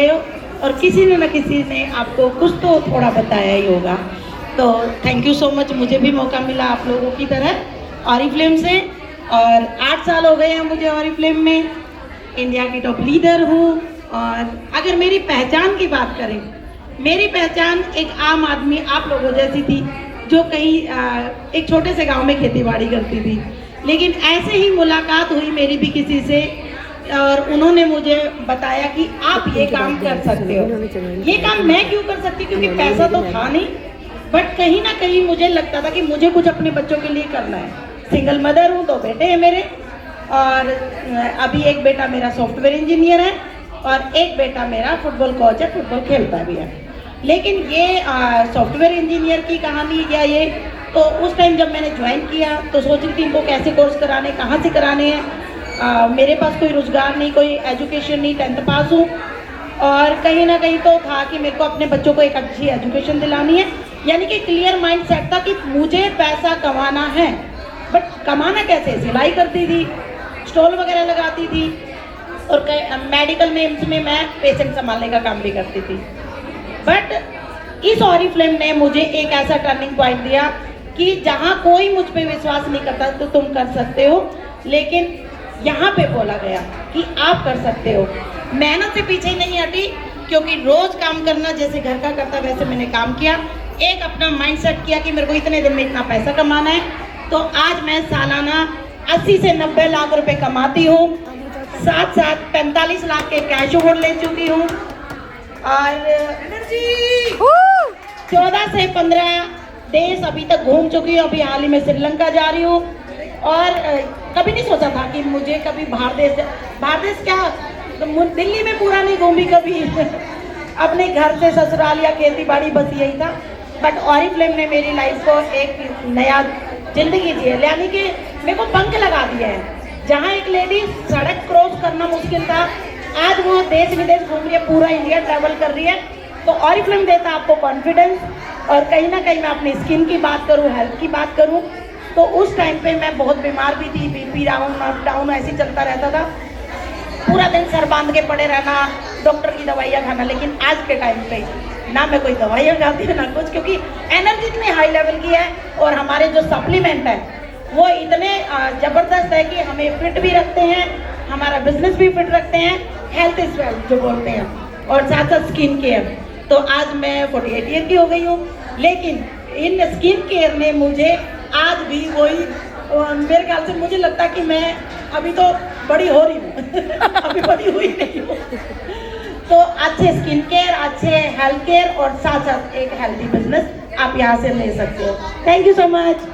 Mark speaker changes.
Speaker 1: और किसी ने न किसी ने आपको कुछ तो थोड़ा बताया ही होगा। तो थैंक यू सो मच, मुझे भी मौका मिला आप लोगों की तरह ऑरिफ्लेम से, और 8 साल हो गए हैं मुझे ऑरिफ्लेम में, इंडिया की टॉप लीडर हूँ। और अगर मेरी पहचान की बात करें, मेरी पहचान एक आम आदमी आप लोगों जैसी थी, जो कहीं एक छोटे से गांव में खेती बाड़ी करती थी। लेकिन ऐसे ही मुलाकात हुई मेरी भी किसी से, और उन्होंने मुझे बताया कि आप ये काम कर सकते हो। ये काम मैं क्यों कर सकती, क्योंकि पैसा तो था नहीं, बट कहीं ना कहीं मुझे लगता था कि मुझे कुछ अपने बच्चों के लिए करना है। सिंगल मदर हूँ, 2 बेटे हैं मेरे, और अभी एक बेटा मेरा सॉफ्टवेयर इंजीनियर है और एक बेटा मेरा फुटबॉल कोच है, फुटबॉल खेलता भी है। लेकिन ये सॉफ्टवेयर इंजीनियर की कहानी या ये तो उस टाइम जब मैंने ज्वाइन किया तो सोच रही थी इनको कैसे कोर्स कराने, कहाँ से कराने हैं। मेरे पास कोई रोजगार नहीं, कोई एजुकेशन नहीं, 10th पास हूँ, और कहीं ना कहीं तो था कि मेरे को अपने बच्चों को एक अच्छी एजुकेशन दिलानी है। यानी कि क्लियर माइंड सेट था कि मुझे पैसा कमाना है, बट कमाना कैसे। सिलाई करती थी, स्टॉल वगैरह लगाती थी, और मेडिकल में एम्स में मैं पेशेंट संभालने का काम भी करती थी। बट इस ऑरिफ्लेम ने मुझे एक ऐसा टर्निंग पॉइंट दिया कि जहाँ कोई मुझ पे विश्वास नहीं करता तो तुम कर सकते हो, लेकिन यहाँ पे बोला गया कि आप कर सकते हो। मेहनत से पीछे नहीं हटी, क्योंकि रोज काम करना जैसे घर का करता वैसे मैंने काम किया। एक अपना माइंड सेट किया कि मेरे को इतने दिन में इतना पैसा कमाना है, तो आज मैं सालाना 80 से 90 लाख रुपए कमाती हूँ। साथ 45 लाख के कैश अवार्ड ले चुकी हूँ, और 14 से 15 देश अभी तक घूम चुकी हूँ। अभी हाल ही में श्रीलंका जा रही हूँ, और कभी नहीं सोचा था कि मुझे कभी बाहर देश क्या, तो दिल्ली में पूरा नहीं घूमी कभी अपने घर से ससुराल या खेती बाड़ी, बस यही था। बट ऑरिफ्लेम ने मेरी लाइफ को एक नया जिंदगी जी है, यानी कि मेरे को पंख लगा दिया है। जहाँ एक लेडी सड़क क्रॉस करना मुश्किल था, आज वो देश विदेश घूम रही है, पूरा इंडिया ट्रैवल कर रही है। तो ऑरिफ्लेम देता है आपको कॉन्फिडेंस। और कहीं ना कहीं मैं अपनी स्किन की बात करूँ, हेल्थ की बात करूँ, तो उस टाइम पे मैं बहुत बीमार भी थी, बीपी डाउन अप डाउन ऐसे ही चलता रहता था, पूरा दिन सर बांध के पड़े रहना, डॉक्टर की दवाइयाँ खाना। लेकिन आज के टाइम पे ना मैं कोई दवाइयाँ खाती हूँ ना कुछ, क्योंकि एनर्जी इतनी हाई लेवल की है, और हमारे जो सप्लीमेंट है वो इतने ज़बरदस्त है कि हमें फिट भी रखते हैं, हमारा बिजनेस भी फिट रखते हैं, हेल्थ इज वेल्थ जो बोलते हैं, और साथ साथ स्किन केयर। तो आज मैं 48 ईयर की हो गई हूँ, लेकिन इन स्किन केयर ने मुझे आज भी वही, मेरे ख्याल से मुझे लगता है कि मैं अभी तो बड़ी हो रही हूँ अभी बड़ी हुई नहीं हूँ। तो अच्छे स्किन केयर, अच्छे हेल्थ केयर, और साथ साथ एक हेल्थी बिजनेस आप यहाँ से ले सकते हो। Thank you so much.